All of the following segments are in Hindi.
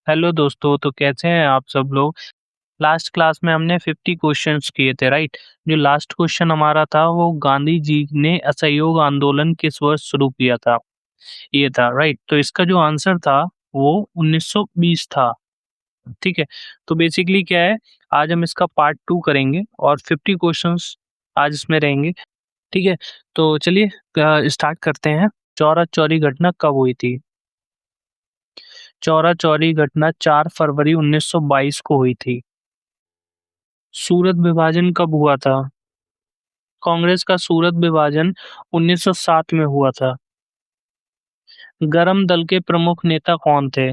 हेलो दोस्तों, तो कैसे हैं आप सब लोग। लास्ट क्लास में हमने 50 क्वेश्चंस किए थे, राइट। जो लास्ट क्वेश्चन हमारा था वो गांधी जी ने असहयोग आंदोलन किस वर्ष शुरू किया था, ये था, राइट। तो इसका जो आंसर था वो 1920 था। ठीक है। तो बेसिकली क्या है, आज हम इसका पार्ट 2 करेंगे और 50 क्वेश्चंस आज इसमें रहेंगे। ठीक है। तो चलिए स्टार्ट करते हैं। चौरा चौरी घटना कब हुई थी। चौरा चौरी घटना 4 फरवरी 1922 को हुई थी। सूरत विभाजन कब हुआ था। कांग्रेस का सूरत विभाजन 1907 में हुआ था। गरम दल के प्रमुख नेता कौन थे।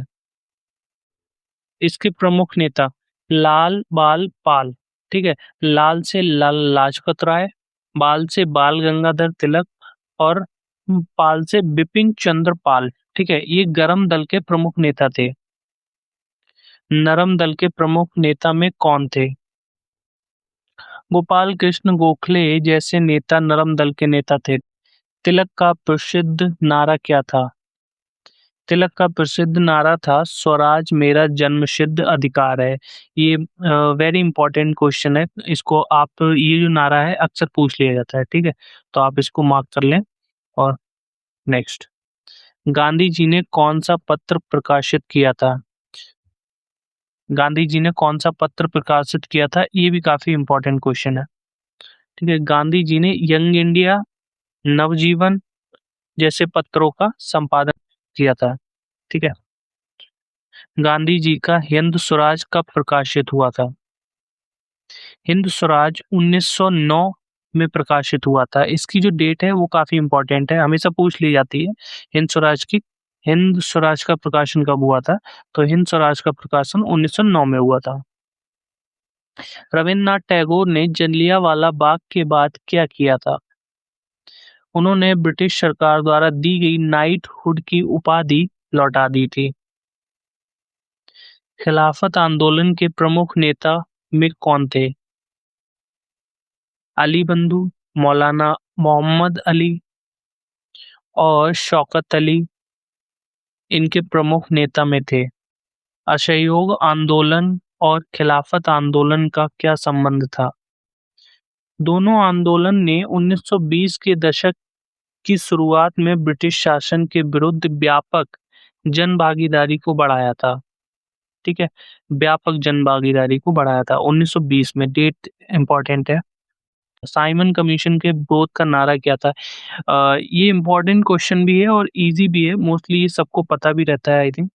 इसके प्रमुख नेता लाल बाल पाल। ठीक है। लाल से लाल लाजपत राय, बाल से बाल गंगाधर तिलक और पाल से बिपिन चंद्र पाल। ठीक है, ये गरम दल के प्रमुख नेता थे। नरम दल के प्रमुख नेता में कौन थे। गोपाल कृष्ण गोखले जैसे नेता नरम दल के नेता थे। तिलक का प्रसिद्ध नारा क्या था। तिलक का प्रसिद्ध नारा था स्वराज मेरा जन्मसिद्ध अधिकार है। ये वेरी इंपॉर्टेंट क्वेश्चन है। इसको आप, ये जो नारा है अक्सर पूछ लिया जाता है। ठीक है, तो आप इसको मार्क कर लें। और नेक्स्ट, गांधी जी ने कौन सा पत्र प्रकाशित किया था। गांधी जी ने कौन सा पत्र प्रकाशित किया था, ये भी काफी इंपॉर्टेंट क्वेश्चन है। ठीक है, गांधी जी ने यंग इंडिया, नवजीवन जैसे पत्रों का संपादन किया था। ठीक है। गांधी जी का हिंद स्वराज कब प्रकाशित हुआ था। हिंद स्वराज 1909 में प्रकाशित हुआ था। इसकी जो डेट है वो काफी इंपॉर्टेंट है, हमेशा पूछ ली जाती है हिंद स्वराज की। हिंद स्वराज का प्रकाशन कब हुआ था, तो हिंद स्वराज का प्रकाशन 1909 में हुआ था। रविन्द्रनाथ टैगोर ने जलियांवाला बाग के बाद क्या किया था। उन्होंने ब्रिटिश सरकार द्वारा दी गई नाइटहुड की उपाधि लौटा दी थी। खिलाफत आंदोलन के प्रमुख नेता में कौन थे। अली बंधु, मौलाना मोहम्मद अली और शौकत अली इनके प्रमुख नेता में थे। असहयोग आंदोलन और खिलाफत आंदोलन का क्या संबंध था। दोनों आंदोलन ने 1920 के दशक की शुरुआत में ब्रिटिश शासन के विरुद्ध व्यापक जन भागीदारी को बढ़ाया था। ठीक है, व्यापक जन भागीदारी को बढ़ाया था 1920 में। डेट इंपॉर्टेंट है। साइमन कमीशन के विरोध का नारा क्या था। ये इम्पोर्टेंट क्वेश्चन भी है और इजी भी है, मोस्टली ये सबको पता भी रहता है, आई थिंक।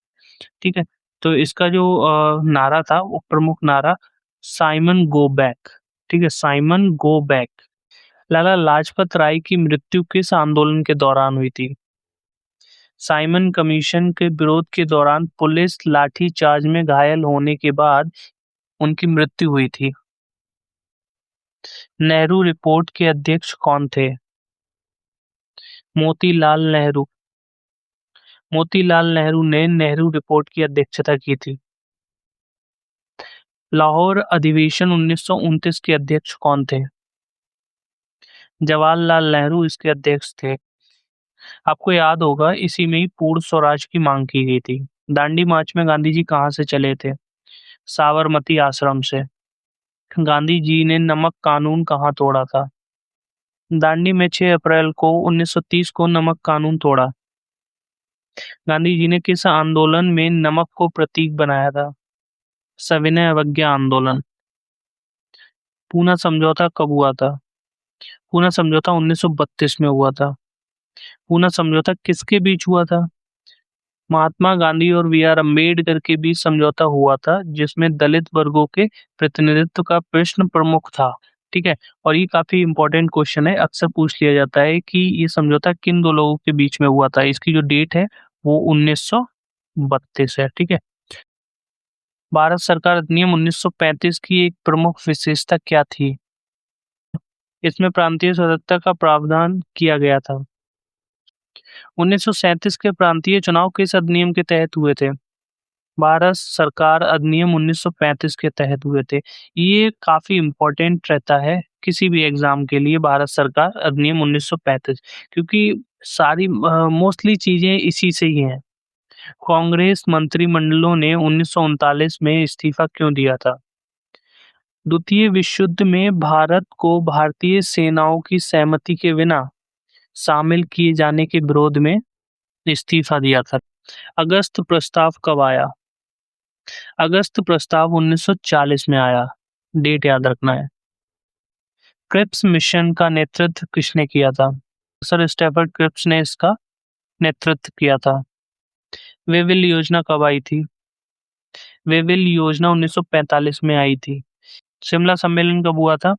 ठीक है। तो इसका जो नारा था वो प्रमुख नारा साइमन गो बैक। ठीक है, Simon go back. Lala Lajpat Rai की मृत्यु किस आंदोलन के दौरान हुई थी। साइमन कमीशन के विरोध के दौरान पुलिस लाठीचार्ज में घायल होने के बाद उनकी मृत्यु हुई थी। नेहरू रिपोर्ट के अध्यक्ष कौन थे। मोतीलाल नेहरू। मोतीलाल नेहरू ने नेहरू रिपोर्ट की अध्यक्षता की थी। लाहौर अधिवेशन 1929 के अध्यक्ष कौन थे। जवाहरलाल नेहरू इसके अध्यक्ष थे। आपको याद होगा इसी में ही पूर्ण स्वराज की मांग की गई थी। दांडी मार्च में गांधी जी कहाँ से चले थे। साबरमती आश्रम से। गांधी जी ने नमक कानून कहाँ तोड़ा था। दांडी में 6 अप्रैल को 1930 को नमक कानून तोड़ा। गांधी जी ने किस आंदोलन में नमक को प्रतीक बनाया था। सविनय अवज्ञा आंदोलन। पूना समझौता कब हुआ था। पूना समझौता 1932 में हुआ था। पूना समझौता किसके बीच हुआ था। महात्मा गांधी और बी आर अम्बेडकर के बीच समझौता हुआ था, जिसमें दलित वर्गों के प्रतिनिधित्व का प्रश्न प्रमुख था। ठीक है। और ये काफी इंपॉर्टेंट क्वेश्चन है, अक्सर पूछ लिया जाता है कि ये समझौता किन दो लोगों के बीच में हुआ था। इसकी जो डेट है वो 1932 है। ठीक है। भारत सरकार अधिनियम 1935 की एक प्रमुख विशेषता क्या थी। इसमें प्रांतीय स्वतंत्रता का प्रावधान किया गया था। 1937 के प्रांतीय चुनाव किस अधिनियम के तहत हुए थे। भारत सरकार अधिनियम 1935 के तहत हुए थे। ये काफी इम्पोर्टेंट रहता है किसी भी एग्जाम के लिए, भारत सरकार अधिनियम 1935, क्योंकि सारी मोस्टली चीजें इसी से ही हैं। कांग्रेस मंत्रिमंडलों ने 1939 में इस्तीफा क्यों दिया था? द्वितीय विश्व युद्ध में भारत को भारतीय सेनाओं की सहमति के बिना शामिल किए जाने के विरोध में इस्तीफा दिया था। अगस्त प्रस्ताव कब आया? अगस्त प्रस्ताव 1940 में आया। डेट याद रखना है। क्रिप्स मिशन का नेतृत्व किसने किया था? सर स्टेफर्ड क्रिप्स ने इसका नेतृत्व किया था। वेविल योजना कब आई थी? वेविल योजना 1945 में आई थी। शिमला सम्मेलन कब हुआ था?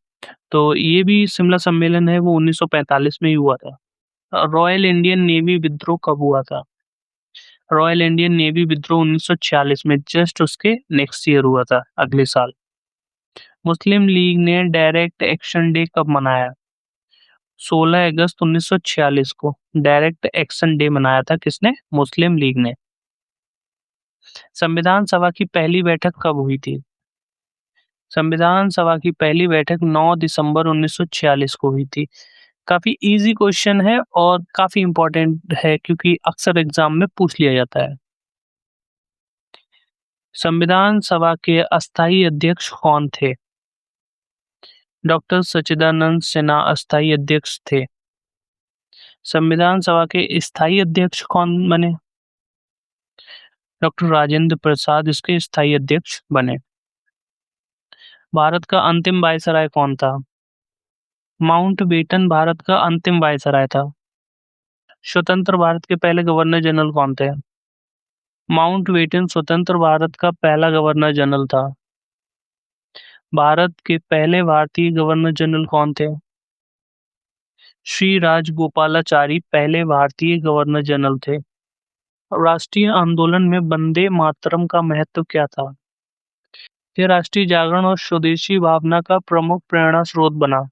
तो ये भी शिमला सम्मेलन है वो 1945 में ही हुआ था। रॉयल इंडियन नेवी विद्रोह कब हुआ था? रॉयल इंडियन नेवी विद्रोह 1946 में, जस्ट उसके नेक्स्ट ईयर हुआ था, अगले साल। मुस्लिम लीग ने डायरेक्ट एक्शन डे कब मनाया? 16 अगस्त 1946 को डायरेक्ट एक्शन डे मनाया था। किसने? मुस्लिम लीग ने। संविधान सभा की पहली बैठक कब हुई थी? संविधान सभा की पहली बैठक 9 दिसंबर 1946 को हुई थी। काफी इजी क्वेश्चन है और काफी इंपॉर्टेंट है क्योंकि अक्सर एग्जाम में पूछ लिया जाता है। संविधान सभा के अस्थायी अध्यक्ष कौन थे? डॉक्टर सच्चिदानंद सिन्हा अस्थायी अध्यक्ष थे। संविधान सभा के स्थायी अध्यक्ष कौन बने? डॉक्टर राजेंद्र प्रसाद इसके स्थायी अध्यक्ष बने। भारत का अंतिम वायसराय कौन था? माउंटबेटन भारत का अंतिम वायसराय था। स्वतंत्र भारत के पहले गवर्नर जनरल कौन थे? माउंटबेटन स्वतंत्र भारत का पहला गवर्नर जनरल था। भारत के पहले भारतीय गवर्नर जनरल कौन थे? श्री राजगोपालाचारी पहले भारतीय गवर्नर जनरल थे। राष्ट्रीय आंदोलन में वंदे मातरम का महत्व क्या था? यह राष्ट्रीय जागरण और स्वदेशी भावना का प्रमुख प्रेरणा स्रोत बना।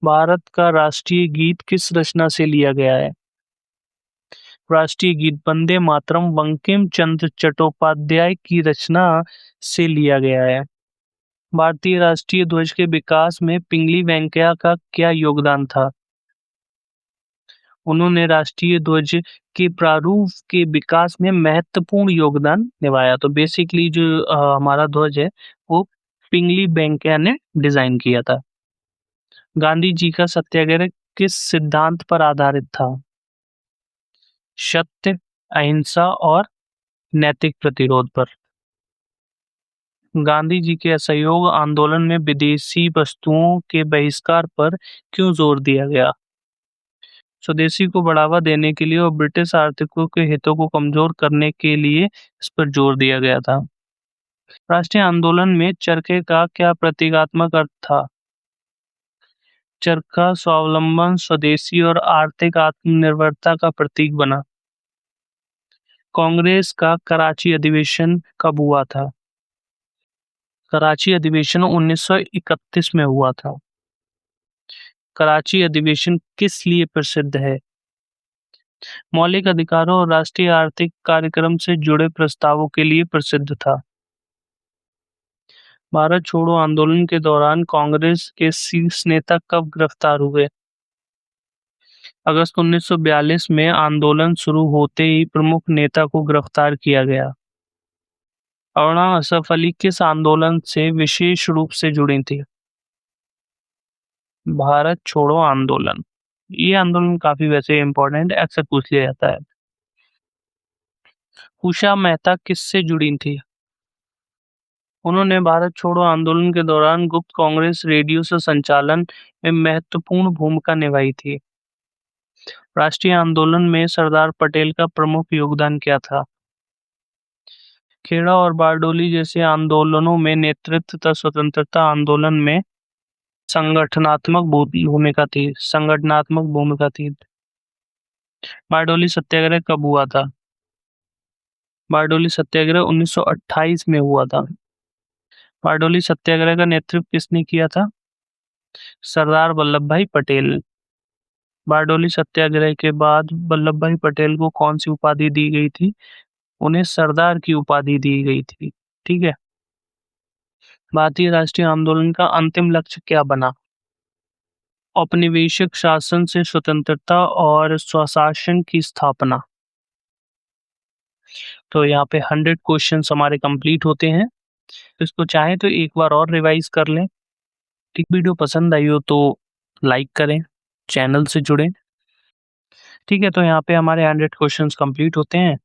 भारत का राष्ट्रीय गीत किस रचना से लिया गया है? राष्ट्रीय गीत वंदे मातरम बंकिम चंद्र चट्टोपाध्याय की रचना से लिया गया है। भारतीय राष्ट्रीय ध्वज के विकास में पिंगली वेंकैया का क्या योगदान था? उन्होंने राष्ट्रीय ध्वज के प्रारूप के विकास में महत्वपूर्ण योगदान निभाया। तो बेसिकली जो हमारा ध्वज है वो पिंगली वेंकैया ने डिजाइन किया था। गांधी जी का सत्याग्रह किस सिद्धांत पर आधारित था? सत्य, अहिंसा और नैतिक प्रतिरोध पर। गांधी जी के असहयोग आंदोलन में विदेशी वस्तुओं के बहिष्कार पर क्यों जोर दिया गया? स्वदेशी को बढ़ावा देने के लिए और ब्रिटिश आर्थिकों के हितों को कमजोर करने के लिए इस पर जोर दिया गया था। राष्ट्रीय आंदोलन में चरखे का क्या प्रतीकात्मक अर्थ था? चरखा स्वावलंबन, स्वदेशी और आर्थिक आत्मनिर्भरता का प्रतीक बना। कांग्रेस का कराची अधिवेशन कब हुआ था? कराची अधिवेशन 1931 में हुआ था। कराची अधिवेशन किस लिए प्रसिद्ध है? मौलिक अधिकारों और राष्ट्रीय आर्थिक कार्यक्रम से जुड़े प्रस्तावों के लिए प्रसिद्ध था। भारत छोड़ो आंदोलन के दौरान कांग्रेस के शीर्ष नेता कब गिरफ्तार हुए? अगस्त 1942 में आंदोलन शुरू होते ही प्रमुख नेता को गिरफ्तार किया गया। अरुणा असफ अली किस आंदोलन से विशेष रूप से जुड़ी थी? भारत छोड़ो आंदोलन। ये आंदोलन काफी वैसे इम्पोर्टेंट अक्सर पूछ लिया जाता है। उषा मेहता किससे जुड़ी थी? उन्होंने भारत छोड़ो आंदोलन के दौरान गुप्त कांग्रेस रेडियो से संचालन में महत्वपूर्ण भूमिका निभाई थी। राष्ट्रीय आंदोलन में सरदार पटेल का प्रमुख योगदान क्या था? खेड़ा और बारडोली जैसे आंदोलनों में नेतृत्व तथा स्वतंत्रता आंदोलन में संगठनात्मक भूमिका थी। बारडोली सत्याग्रह कब हुआ था? बारडोली सत्याग्रह 1928 में हुआ था। बारडोली सत्याग्रह का नेतृत्व किसने किया था? सरदार वल्लभ भाई पटेल। बारडोली सत्याग्रह के बाद वल्लभ भाई पटेल को कौन सी उपाधि दी गई थी? उन्हें सरदार की उपाधि दी गई थी। ठीक है। भारतीय राष्ट्रीय आंदोलन का अंतिम लक्ष्य क्या बना? औपनिवेशिक शासन से स्वतंत्रता और स्वशासन की स्थापना। तो यहाँ पे 100 क्वेश्चंस हमारे कंप्लीट होते हैं। इसको चाहे तो एक बार और रिवाइज कर लें। ठीक, वीडियो पसंद आई हो तो लाइक करें, चैनल से जुड़ें। ठीक है, तो यहाँ पे हमारे 100 क्वेश्चंस कंप्लीट होते हैं।